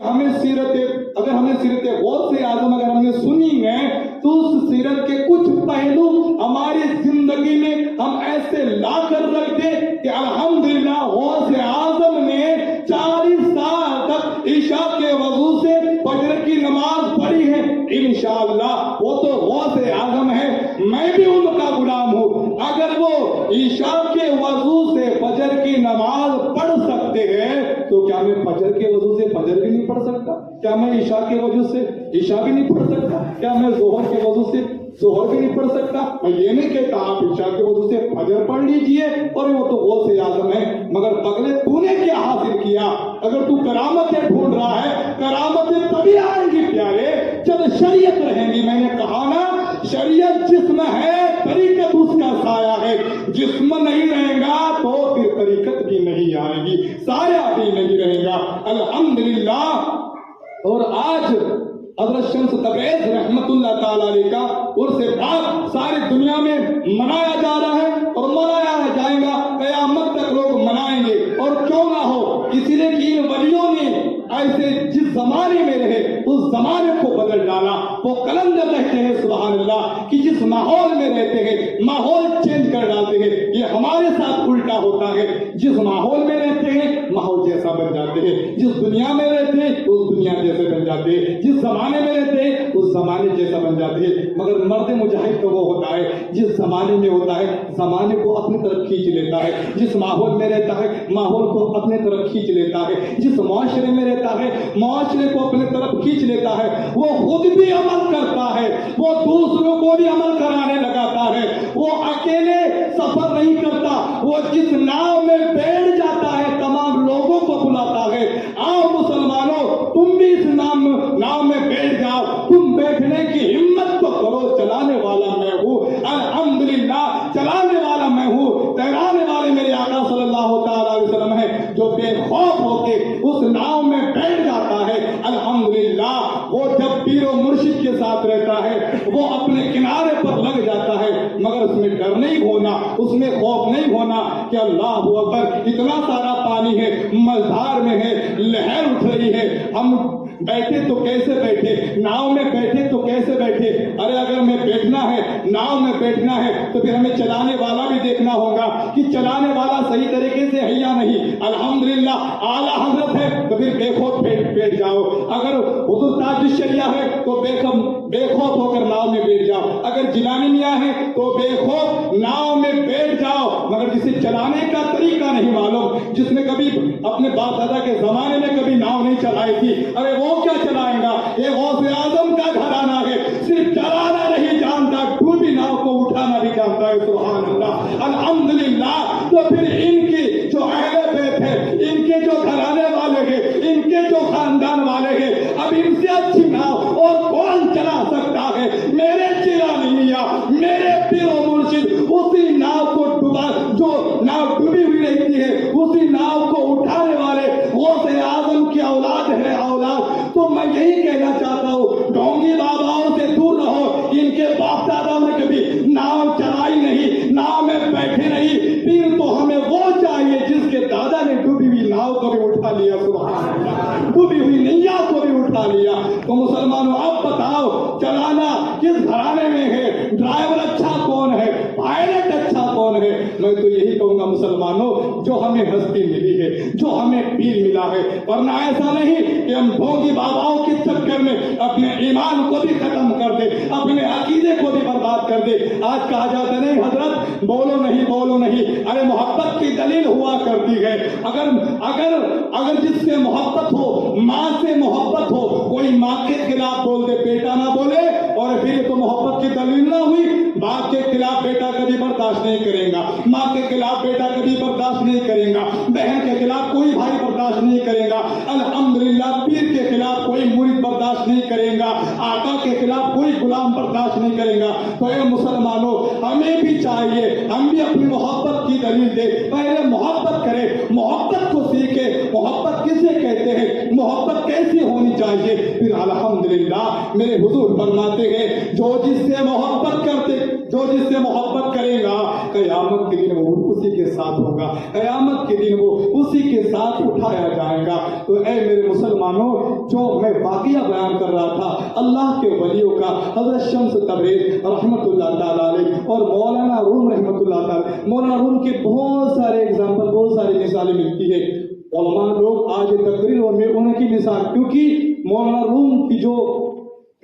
अगर हमें सीरत गौस आज़म अगर हमने सुनी है तो उस सीरत के कुछ पहलू हमारी जिंदगी में हम ऐसे ला कर रख दे कि अल्हम्दुलिल्लाह गौस आज़म ने 40 साल तक ईशा के वजू से फजर की नमाज पढ़ी है। इंशाअल्लाह वो तो गौस आज़म है, मैं भी उनका गुलाम हूँ। अगर वो ईशा के वजू से फजर की नमाज पढ़ सकते हैं तो क्या मैं फजर के वजू से फजर भी नहीं पढ़ सकता? क्या मैं ईशा के वजू से ईशा भी नहीं पढ़ सकता? क्या मैं जोहर के वजू से जोहर भी नहीं पढ़ सकता? मैं ये नहीं कहता आप ईशा के वजू से फजर पढ़ लीजिए और वो तो गौस आज़म है, मगर पगले तूने क्या हासिल किया? अगर तू करामतें ढूंढ रहा है, करामतें तभी आएंगी प्यारे जब शरीयत रहेंगी। मैंने कहा ना, शरीयत जिस्म है, तरीकत उसका साया है। जिस्म नहीं रहेगा तो फिर तरीकत भी नहीं आएगी, साया भी नहीं रहेगा। अल्हम्दुलिल्लाह। और आज हज़रत शम्स तबरेज़ रहमतुल्लाह ताला अलैह का उर्स पाक सारी दुनिया में मनाया जा रहा है और मनाया जाएगा, क़यामत तक लोग मनाएंगे। और क्यों ना हो, इसलिए कि इन वलियों ने ऐसे जिस जमाने में रहे उस जमाने को बदल डाला। वो कलंदर कहते हैं सुभान अल्लाह कि जिस माहौल में रहते हैं माहौल चेंज कर डालते हैं। ये हमारे साथ उल्टा होता है, जिस माहौल में रहते हैं माहौल जैसा बन जाते हैं, जिस दुनिया में रहते हैं उस दुनिया जैसे बन जाते हैं, जिस जमाने में रहते हैं उस जमाने जैसा बन जाते हैं। मगर मर्द मुजाहिद तो वो होता है जिस जमाने में होता है जमाने को अपनी तरफ खींच लेता है, जिस माहौल में रहता है माहौल को अपने तरफ खींच लेता है, जिस मुआशरे में रहता है मुआशरे को अपने तरफ खींच लेता है। वो खुद भी अमल करता है, वो दूसरों को भी अमल कराने लगाता है, वो अकेले सफर नहीं करता, वो जिस नाव में बैठ जाता है तमाम लोगों को बुलाता है, आओ मुसलमानों तुम भी इस नाव में बैठ जाओ, तुम बैठने की हिम्मत तो करो, चलाने वाला मैं हूँ। अल्हम्दुलिल्लाह, चलाने वाला मैं हूँ, तैराने वाले मेरे आका सल्लल्लाहु ताला अलैहि वसल्लम है, जो बेखौफ होके उस नाव में बैठ जाता है। अल्हम्दुलिल्लाह, वो जब पीरो मुर्शिद के साथ रहता है वो अपने किनारे पर लग जाता है, मगर उसमें डर नहीं होना, उसमें खौफ नहीं होना कि अल्लाह अकबर इतना सारा पानी है, मझधार में है, लहर उठ रही है, हम बैठे तो कैसे बैठे, नाव में बैठे तो कैसे बैठे। अरे अगर मैं बैठना है, नाव में बैठना है तो फिर हमें चलाने वाला भी देखना होगा कि चलाने वाला सही तरीके से है या नहीं। अल्हम्दुलिल्लाह आला हजरत है तो फिर बेखौफ बैठ जाओ, अगर हुजूर ताजुश शरिया है तो बेखौफ होकर नाव में बैठ जाओ, अगर जिलानी मियां है तो बेखौफ नाव में बैठ जाओ। मगर जिसे चलाने का तरीका नहीं मालूम, जिसने कभी अपने बाप दादा के जमाने में कभी नाव नहीं चलाई थी, अरे वो क्या चलाएगा? ये गौस आज़म का घराना है, सिर्फ चलाना नहीं जानता, डूबी नाव को उठाना भी जानता है। सुभान अल्लाह, अल्हम्दुलिल्लाह। तो फिर इनकी जो अहले बैत है, इनके जो घराने वाले हैं, इनके जो खानदान वाले हैं, अब इनसे अच्छी नाव और कौन चला सकता है? मेरे जिलानी मियां, मेरे पीरो मुर्शिद उसी नाव को डुबा, जो नाव डूबी हुई रहती है उसी नाव को उठाने वाले गौस आज़म की औलाद है, औलाद। तो मैं यही कहना चाहता हूँ, ढोंगी बाबाओं से दूर रहो, इनके बाप दादाओं ने कभी नाव चलाई नहीं, नाव में बैठे नहीं, फिर तो हमें वो चाहिए जिसके दादा ने डूबी हुई नाव को भी उठा लिया, सुभान अल्लाह, डूबी हुई नैया को भी उठा लिया। तो मुसलमानों आप बताओ, चलाना किस घराने में है, ड्राइवर अच्छा कौन है, पायलट अच्छा कौन है? मैं तो यही कहूंगा मुसलमानों, जो हमें हस्ती मिली है, जो हमें पीर मिला है, वरना ऐसा नहीं कि हम ढोंगी बाबाओं के चक्कर में अपने ईमान को भी खत्म कर दे, अपने अकीदे को भी बर्बाद कर दे। आज कहा जाता नहीं हजरत बोलो नहीं, बोलो नहीं, अरे मोहब्बत की दलील हुआ करती है। अगर जिससे मोहब्बत हो, माँ से मोहब्बत हो, कोई माँ के खिलाफ बोल दे, बेटा ना बोले, और फिर तो मोहब्बत की दलील ना हुई। बाप के खिलाफ बेटा कभी बर्दाश्त नहीं करेगा, माँ के खिलाफ बेटा कभी बर्दाश्त नहीं करेगा, बहन के खिलाफ कोई भाई बर्दाश्त नहीं करेगा, अल्हम्दुलिल्लाह पीर के खिलाफ कोई मुरीद बर्दाश्त नहीं करेगा, आका के खिलाफ कोई गुलाम बर्दाश्त नहीं करेगा। तो ये मुसलमानों, हमें भी चाहिए हम भी अपनी मोहब्बत की दलील दे, पहले मोहब्बत करें, मोहब्बत को सीखे, मोहब्बत किसे कहते हैं, मोहब्बत कैसी होनी चाहिए, फिर अल्हम्दुलिल्लाह मेरे हुजूर फरमाते हैं जो जिससे मोहब्बत करते, जो जिससे मोहब्बत करेगा क़यामत के दिन वो उसी के साथ होगा, क़यामत के दिन वो उसी के साथ उठाया जाएगा। तो ऐ मेरे मुसलमानों, जो मैं वाक़या बयान कर रहा था अल्लाह के वलियों का, हज़रत शम्स तबरेज़ रहमतुल्लाह तआला अलैह और मौलाना रूम रहमतुल्लाह तआला, मौलाना रूम के बहुत सारे एग्जाम्पल, बहुत सारी मिसालें मिलती है। उलमा लोग आज तकरीरों में उनकी मिसाल, क्योंकि मौलाना रूम की जो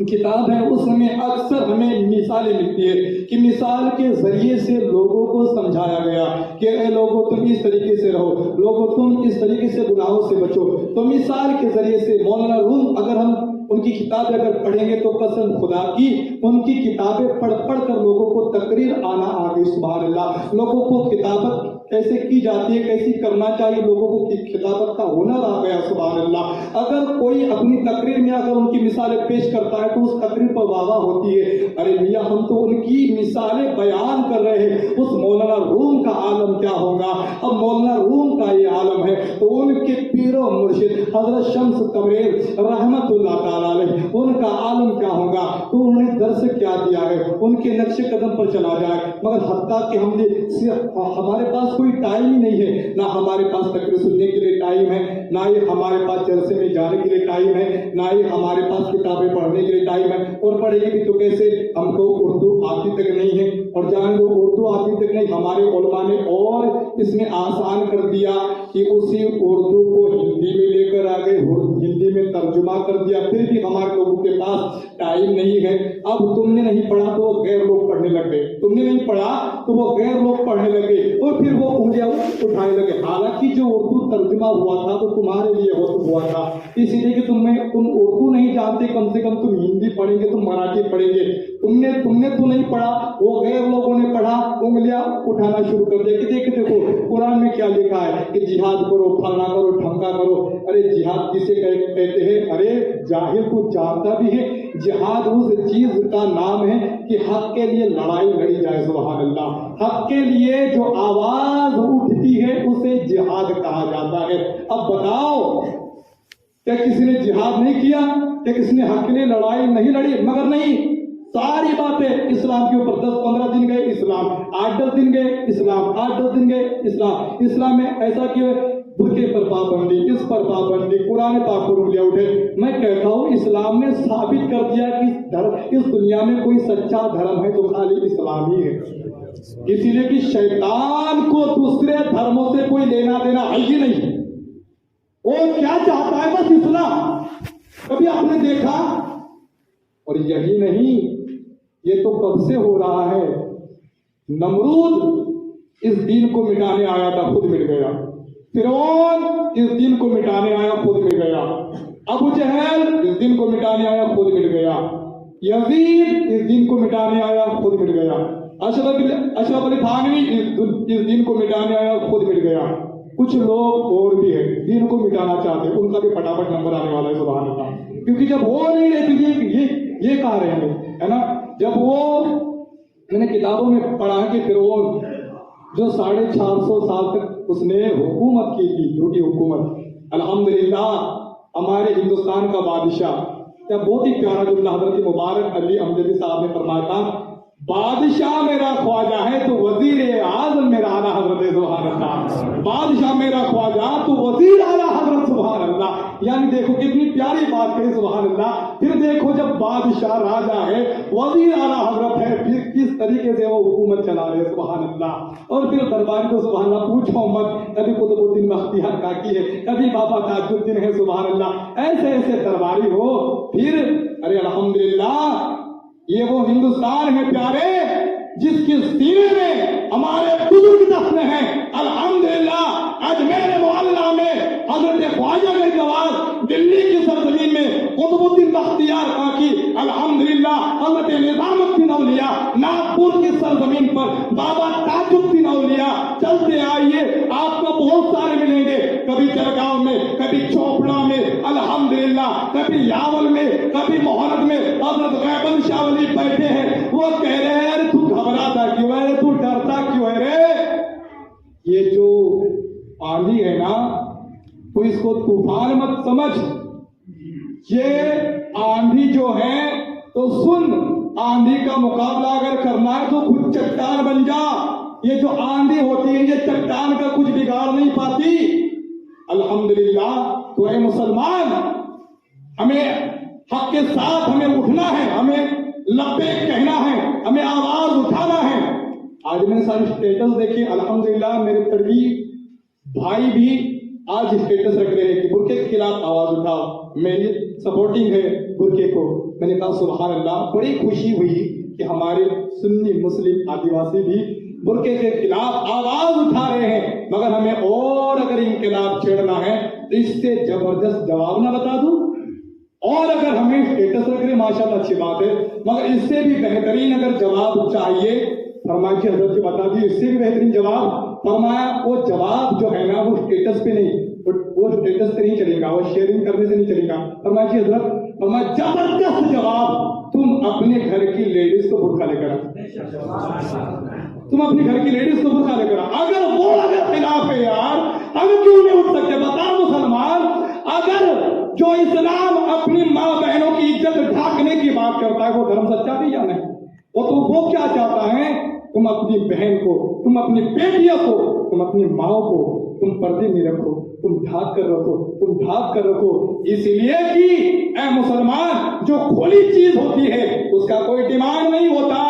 किताब है उसमें अक्सर हमें मिसालें मिलती है कि मिसाल के जरिए से लोगों को समझाया गया कि ए लोगों तुम इस तरीके से रहो, लोगों तुम इस तरीके से गुनाहों से बचो। तो मिसाल के जरिए से मौलाना रूम, अगर हम उनकी किताबें अगर पढ़ेंगे तो कसम खुदा की उनकी किताबें पढ़ पढ़ कर लोगों को तकरीर आना आ गई। सुभान अल्लाह, लोगों को किताबत कैसे की जाती है, कैसी करना चाहिए, लोगों को किताबत का हुनर आ गया। सुभान अल्लाह, अगर कोई अपनी तकरीर में अगर उनकी मिसालें पेश करता है तो उस तकरीर पर वाह होती है, अरे भैया हम तो उनकी मिसालें बयान कर रहे हैं, उस मौलाना रूम का आलम क्या होगा। अब मौलाना रूम का ये आलम है तो उनके पीरो मुर्शिद हजरत शम्स तबरेज़ रहमतुल्लाह तआला अलैह उनका आलम क्या होगा। तो उन्होंने दर्स क्या दिया है, उनके नक्शे कदम पर चला जाए। मगर हत्ता कि हमने हमारे पास कोई टाइम ही नहीं है, ना हमारे पास तकरीर सुनने के लिए टाइम है, ना ही हमारे पास जलसे में जाने के लिए टाइम है, ना ही हमारे पास किताबें पढ़ने के लिए टाइम है। और पढ़ेंगे भी तो कैसे, हमको उर्दू आती तक नहीं है, और जान लो उर्दू आती तक नहीं, हमारे उलमा ने और इसमें आसान कर दिया कि उसी उर्दू को हिंदी में लेकर आ गए, हिंदी में तर्जुमा कर दिया। फिर भी हमारे लोगों के पास टाइम नहीं है। अब तुमने नहीं पढ़ा तो वो गैर लोग पढ़ने लग गए, तुमने नहीं पढ़ा तो वो गैर लोग पढ़ने लगे, और फिर वो उंगलियां उठाने लगे। हालांकि जो उर्दू तर्जुमा हुआ था वो तुम्हारे लिए हुआ था, इसलिए कि तुम उर्दू नहीं जानते, कम से कम तुम हिंदी पढ़ेंगे, तुम मराठी पढ़ेंगे। तुमने तो नहीं पढ़ा, वो गैर लोगों ने पढ़ा, उंगलियां उठाना शुरू कर दिया कि देखो कुरान में क्या लिखा है कि जिहाद करो, फलाना करो, ढमका करो। अरे जिहाद किसे कहते हैं? अरे जाहिल को जानता भी है, जिहाद उस चीज का नाम है कि हक के लिए लड़ाई लड़ी जाए। सुभान अल्लाह, हक के लिए जो आवाज उठती है उसे जिहाद कहा जाता है। अब बताओ, क्या किसी ने जिहाद नहीं किया? क्या किसी ने हक के लिए लड़ाई नहीं लड़ी? मगर नहीं, सारी बातें इस्लाम के ऊपर 10-15 दिन गए इस्लाम, 8-10 दिन गए इस्लाम, 8-10 दिन गए इस्लाम। इस्लाम में ऐसा क्यों है? बुरके पर पाबंदी, इस पर पाबंदी, कुरान पाक पर उंगलियां उठे। मैं कहता हूँ इस्लाम ने साबित कर दिया कि इस दुनिया में कोई सच्चा धर्म है तो खाली इस्लाम ही है। इसीलिए कि शैतान को दूसरे धर्मों से कोई लेना देना है ही नहीं। वो क्या चाहता है? बस इस्लाम। कभी आपने देखा? और यही नहीं, ये तो कब से हो रहा है। नमरूद इस दीन को मिटाने आया था, खुद मिट गया। फिरौन इस दिन को मिटाने आया, खुद मिट गया। अबू जहल इस दिन को मिटाने आया, खुद मिट गया। यजीद इस दिन को मिटाने आया, खुद मिट गया। अशरफ अली थानवी इस दिन को मिटाने आया, खुद मिट गया। कुछ लोग और भी है दिन को मिटाना चाहते हैं, उनका भी फटाफट नंबर आने वाला है। सुभान अल्लाह, क्योंकि जब वो नहीं रहती ये कहा रहे हैं, है ना। जब वो मैंने किताबों में पढ़ा कि फिरौन जो 450 साल तक उसने हुकूमत की थी, झूठी हुकूमत। अल्हम्दुलिल्लाह हमारे हिंदुस्तान का बादशाह, क्या बहुत ही प्यारा जुमला हजरत मुबारक अली अमजदी साहब ने फरमाया था, बादशाह मेरा ख्वाजा है तो वजीर आजम मेरा आला हजरत। सुभान अल्लाह, बादशाह मेरा ख्वाजा तो वजीर आला हजरत। सुभान अल्लाह, यानी देखो कितनी प्यारी बात है। सुभान अल्लाह, फिर देखो जब बादशाह राजा है, वजीर आला हजरत है, फिर किस तरीके से वो हुकूमत चला रहे। सुभान अल्लाह, और फिर दरबार को सुभान अल्लाह पूछो मत, कभी कुतुबुद्दीन बख्तियार काकी है, कभी बाबा ताजुद्दीन है। सुभान अल्लाह, ऐसे ऐसे दरबारी हो। फिर अरे अल्हम्दुलिल्लाह, ये वो हिंदुस्तान है प्यारे जिसके सीने में हमारे बुजुर्ग दफन है। अल्हम्दुलिल्लाह अजमेर मोहल्ला में हजरत ख्वाजा के जवाब, दिल्ली की सरजमीन में कुतुबुद्दीन बख्तियार काकी, अल्हम्दुलिल्लाह हजरत निजामुद्दीन औलिया नागपुर की सरजमीन पर बाबा ताजुद्दीन औलिया। चलते आइए, आपको बहुत सारे मिलेंगे, कभी जलगांव में, कभी चोपड़ा में, अल्हम्दुलिल्लाह कभी यावल में, कभी मोहरत में हजरत गैबन शाह वली बैठे हैं। वो कह रहे हैं तू घबराता क्यों है, तू डरता क्यों है रे? ये जो आंधी है ना, तो इसको तूफान मत समझ, ये आंधी जो है तो सुन, आंधी का मुकाबला अगर करना है तो खुद चट्टान बन जा। ये जो आंधी होती है ये चट्टान का कुछ बिगाड़ नहीं पाती। अल्हम्दुलिल्लाह। तो ऐ मुसलमान, हमें हक के साथ हमें उठना है, हमें लब्बैक कहना है, हमें आवाज उठाना है। आज मैंने सारे स्टेटस देखे, अल्हम्दुलिल्लाह मेरे तड़वी भाई भी आज स्टेटस रख रहे हैं कि बुर्के के खिलाफ आवाज उठाओ, मेरी सपोर्टिंग है बुर्के को। मैंने कहा सुभान अल्लाह, बड़ी खुशी हुई कि हमारे सुन्नी मुस्लिम आदिवासी भी बुर्के के खिलाफ आवाज उठा रहे हैं। मगर हमें और अगर इनकलाब छेड़ना है तो इससे जबरदस्त जवाब ना बता दूं, और अगर हमें स्टेटस रख रहे माशाल्लाह अच्छी बात है, मगर इससे भी बेहतरीन अगर जवाब चाहिए, फरमाया कि हजरत जी बता दी, इससे भी बेहतरीन जवाब। फरमाया वो जवाब जो है ना वो स्टेटस पे नहीं, वो स्टेटस पे नहीं चलेगा, वो शेयरिंग करने से नहीं चलेगा। फरमाया कि हजरत, फरमाया जबरदस्त जवाब, तुम अपने घर की लेडीज को बुर्का लेकर आओ, तुम अपने घर की लेडीज को बुर्का लेकर आओ। अगर खिलाफ है यार, अगर क्यों नहीं उठ सकते? बताओ मुसलमान, अगर जो इस्लाम अपनी माँ बहनों की इज्जत ढाकने की बात करता है वो धर्म सच्चा भी या नहीं? वो क्या चाहता है? तुम अपनी बहन को, तुम अपनी बेटियों को, तुम अपनी माँ को तुम पर्दे में रखो, तुम ढाक कर रखो, तुम ढाक कर रखो। इसलिए कि ऐ मुसलमान, जो खुली चीज होती है उसका कोई डिमांड नहीं होता।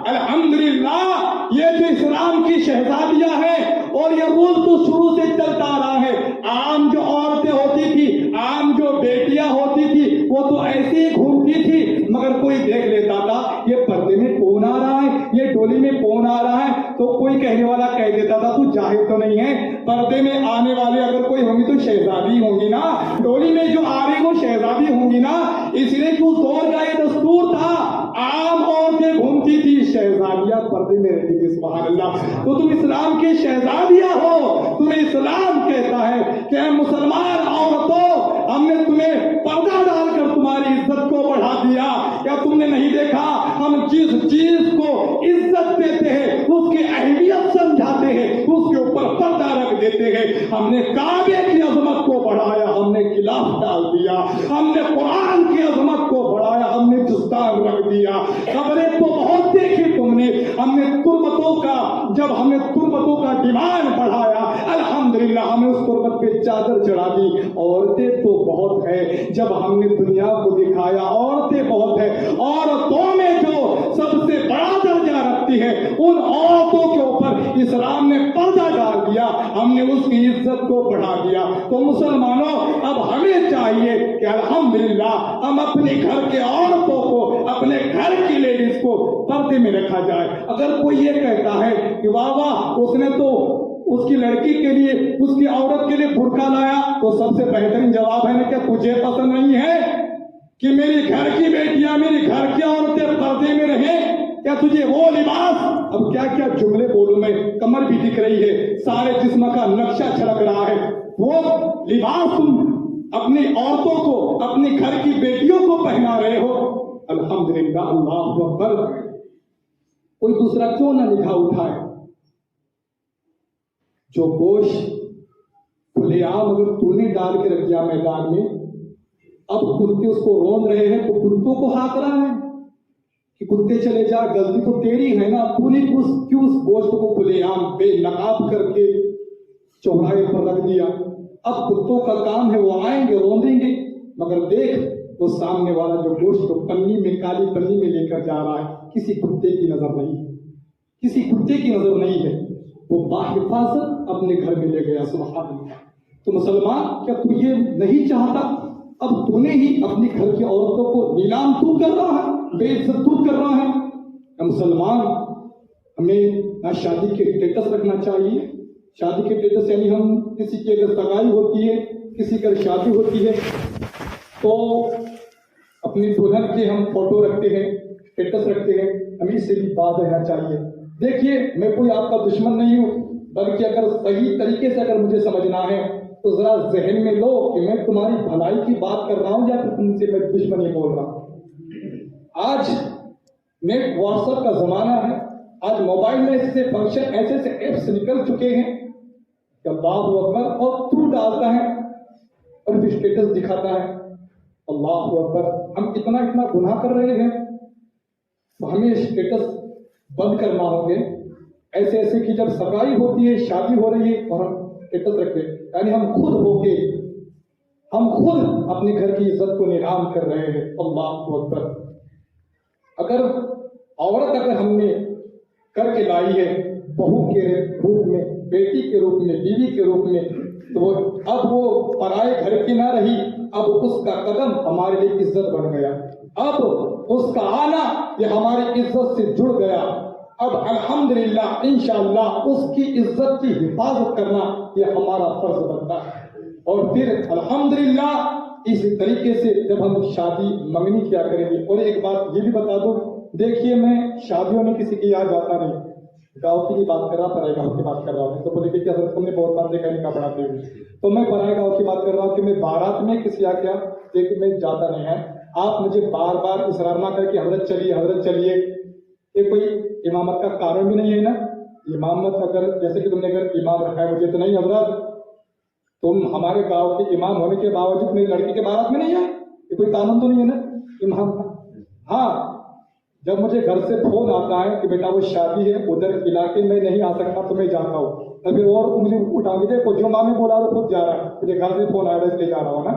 अल्हम्दुलिल्लाह, ये जो इस्लाम की शहजादियां है और ये रूल तो शुरू से चलता आ रहा है। आम जो औरतें होती थी, आम जो बेटियां होती थी, वो तो ऐसे ही घूमती थी, मगर कोई देख लेता था ये पर्दे में कौन आ रहा है, ये डोली में कौन आ रहा है, तो कोई कहने वाला कह देता था तू जाहिल तो नहीं है, पर्दे में आने वाले अगर कोई होंगी तो शहजादी होंगी ना, डोली में जो आ रही वो शहजादी होंगी ना। इसलिए कि उस दौर का ये दस्तूर था, आम औरतें घूमती थी, शहजादियां पर्दे में रहती थी। सुभान अल्लाह। तो तुम इस्लाम की शहजादियां हो, तुम्हें इस्लाम कहता है कि मुसलमान औरतों, हमने तुम्हें पर्दा डालकर तुम्हारी इज्जत को बढ़ा दिया। क्या तुमने नहीं देखा, हम जिस चीज को इज्जत देते हैं उसकी अहमियत समझाते हैं, उसके ऊपर पर्दा रख देते हैं। हमने काबे की अजमत को बढ़ाया, हमने गिलाफ डाल दिया, हमने कुरान की अजमत को बढ़ाया, हमने दुस्तान रख दिया। खबरें तो बहुत देखी तुमने, हमने तुर्बतों का, जब हमने तुर्बतों का डिमांड बढ़ाया, अल्हम्दुलिल्लाह हमें उस तुर्बत पे चादर चढ़ा दी। औरतें तो बहुत है, जब हमने दुनिया को दिखाया औरतें बहुत है। औरतों में जो सबसे बड़ा दर्जा रखती है उन औरतों के ऊपर इस्लाम ने पर्दा डाल दिया, हमने उसकी इज्जत को बढ़ा दिया। तो मुसलमानों, अब हमें चाहिए कि अल्हम्दुलिल्लाह हम अपने घर के औरतों को, अपने घर की लेडीज को पर्दे में रखा जाए। अगर कोई ये कहता है कि वाह वाह उसने तो उसकी लड़की के लिए, उसकी औरत के लिए बुर्का लाया, तो सबसे बेहतरीन जवाब है ना, क्या तुझे पसंद नहीं है कि मेरी घर की बेटियां, मेरी घर की औरतें पर्दे में रहें? क्या तुझे वो लिबास, अब क्या क्या जुमले बोलूं मैं, कमर भी दिख रही है, सारे जिस्म का नक्शा छलक रहा है, वो लिबास तुम अपनी औरतों को, अपनी घर की बेटियों को पहना रहे हो? अल्हम्दुलिल्लाह, अल्लाहु अकबर। कोई दूसरा क्यों ना निगाह उठाए? जो गोश्त खुलेआम अगर तूने डाल के रख दिया मैदान में, अब कुत्ते उसको रोन रहे हैं तो कुत्तों को हाँक रहा है कि कुत्ते चले जा, गलती तो तेरी है ना, तूने क्यों उस गोश्त को खुलेआम बेनकाब करके चौराहे पर रख दिया। अब कुत्तों का काम है, वो आएंगे रोंदेंगे, मगर देख वो सामने वाला जो गोश्त को पन्नी में, काली पन्नी में लेकर जा रहा है, किसी कुत्ते की नजर नहीं है, किसी कुत्ते की नजर नहीं है, वो बाहिफाजत अपने घर में ले गया। सुभान अल्लाह। तो मुसलमान, क्या तू ये नहीं चाहता? अब तूने ही अपनी घर की औरतों को नीलाम तू कर रहा है, बेइज्जत तू कर रहा है। मुसलमान, हमें ना शादी के स्टेटस रखना चाहिए। शादी के स्टेटस यानी हम किसी की अगर सगाई होती है, किसी की अगर शादी होती है तो अपनी दुल्हन के हम फोटो रखते हैं, स्टेटस रखते हैं, हमें इससे भी बात रहना चाहिए। देखिए, मैं कोई आपका दुश्मन नहीं हूं, बल्कि अगर सही तरीके से अगर मुझे समझना है तो जरा जहन में लो कि मैं तुम्हारी भलाई की बात कर रहा हूं या फिर तुमसे मैं दुश्मनी बोल रहा हूं। आज नेट व्हाट्सएप का जमाना है, आज मोबाइल में ऐसे फंक्शन, ऐसे ऐसे एप्स निकल चुके हैं कि अल्लाहु अकबर, और तू डालता है और फिर स्टेटस दिखाता है। अल्लाहु अकबर, हम इतना इतना गुनाह कर रहे हैं। तो हमें स्टेटस बंद करना होंगे। ऐसे ऐसे कि जब सगाई होती है, शादी हो रही है और हम स्टेटस रखते हैं, यानी हम खुद अपने घर की इज्जत को नीलाम कर रहे हैं। अल्लाह अकबर। अगर औरत हमने करके लाई है बहू के रूप में, बेटी के रूप में, बीवी के रूप में, तो अब वो पराए घर की ना रही, अब उसका कदम हमारे लिए इज्जत बन गया, अब उसका आना ये हमारी इज्जत से जुड़ गया। अब अल्हम्दुलिल्लाह इंशाअल्लाह उसकी इज्जत की हिफाजत करना ये हमारा फर्ज बनता है। और फिर अल्हम्दुलिल्लाह इस तरीके से जब हम शादी मंगनी किया करेंगे। और एक बात ये भी बता दूं, देखिए मैं शादियों में किसी की याद जाता नहीं, गाँव की बात कर रहा, पराए गाँव की बात कर रहा हूँ। तो बोले कि हजरत तुमने बहुत बात देखा निकाह पढ़ाते हुए, तो मैं पराए गाँव की बात कर रहा हूँ कि मैं बारात में किसी आ गया लेकिन मैं जाता नहीं है। आप मुझे बार बार इसरार ना करके हजरत चलिए, ये कोई इमामत का कारण भी नहीं है ना। इमामत अगर जैसे कि तुमने अगर इमाम रखा है मुझे, तो नहीं हजरत तुम हमारे गांव के इमाम होने के बावजूद मेरी लड़की के बारात में नहीं आए, ये कोई कानून तो नहीं है ना इमाम का। हाँ, जब मुझे घर से फोन आता है कि बेटा वो शादी है उधर इलाके में नहीं आ सकता तो मैं जाता हूँ, तो फिर और उंगली उठा के देखो, जो मामी बोला वो खुद जा रहा है, मुझे घर से फोन आया इसलिए जा रहा हूँ ना।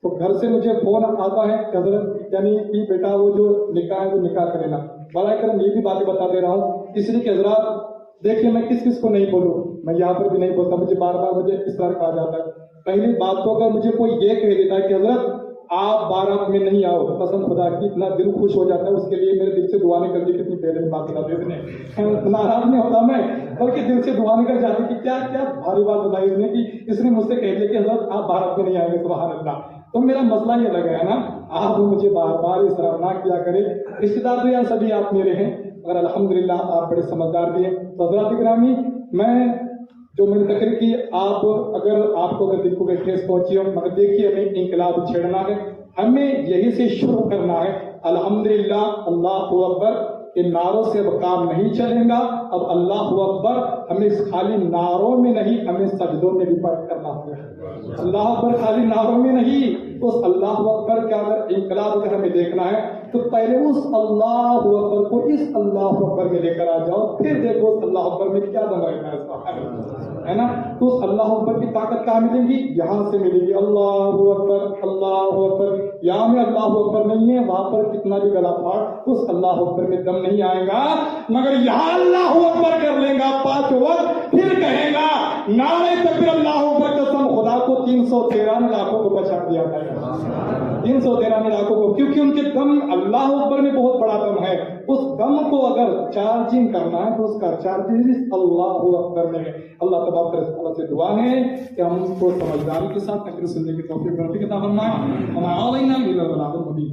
तो घर से मुझे फोन आता है हजरत यानी कि बेटा वो जो निकाह है वो निकाह कर लेना। बड़ा करम ये भी बातें बता दे रहा हूँ इसलिए कि हजरत देखिए मैं किस को नहीं बोलूँ, मैं यहाँ पर भी नहीं बोलता, मुझे बार बार मुझे इस तरह कहा जाता है। पहली बात तो अगर मुझे कोई ये कह देता है कि हजरत आप बारात में नहीं आओ, कसम खुदा की इतना दिल खुश हो जाता है, उसके लिए मेरे दिल से दुआ निकल दी। कितनी पहले बात बता दी इसने, नाराज नहीं होता मैं, बल्कि दिल से दुआ निकल जाती कि क्या क्या भारी बात बताई इसने कि इसने मुझसे कह दिया कि हजरत आप बारात में नहीं आएंगे, सुभान अल्लाह। तो मेरा मसला ये लगा है ना, आप मुझे बार बार इसरार ना किया करें। रिश्तेदार तो यार सभी आप मेरे हैं, अगर अल्हम्दुलिल्लाह आप बड़े समझदार भी हैं। तो हजरत गिरामी, मैं जो मैंने तकरीर की, आप अगर आपको अगर दिल को ठेस पहुंची हो, मगर देखिए हमें इंकलाब छेड़ना है, हमें यही से शुरू करना है। अल्हम्दुलिल्लाह, अल्लाहु अकबर, इन नारों से अब काम नहीं चलेगा। अब अल्लाहु अकबर हमें खाली नारों में नहीं, हमें सजदों में भी फर्क करना होगा। अल्लाह अकबर खाली नारों में नहीं, उस अल्लाह अकबर का अगर इंकलाब अगर हमें देखना है तो पहले उस अल्लाह अकबर को इस अल्लाह अकबर में लेकर आ जाओ, फिर देखो उस अल्लाह अकबर में क्या दम है ना। तो उस अल्लाह अकबर की ताकत कहाँ मिलेगी? यहाँ से मिलेगी। अल्लाह अकबर, यहाँ में अल्लाह अकबर नहीं है, वहां पर कितना भी गला फाड़ उस अल्लाह अकबर में दम नहीं आएगा। मगर यहाँ अल्लाह अकबर कर लेगा 5 वक्त, फिर कहेगा नारे तकबीर अल्लाह अकबर, कसम खुदा को 313 लाखों को बचा दिया जाएगा, 313 लाखों को, क्योंकि उनके दम अल्लाह अकबर में बहुत बड़ा दम है। उस दम को अगर चार्जिंग करना है तो उसका चार्जिंग अल्लाह अकबर में है। अल्लाह तबारक व तआला से दुआ है कि हमको समझदारी के साथ तकरीर सुनने की तौफीक अता फरमाए। हमारा इल्ला बलागुल मुबीन।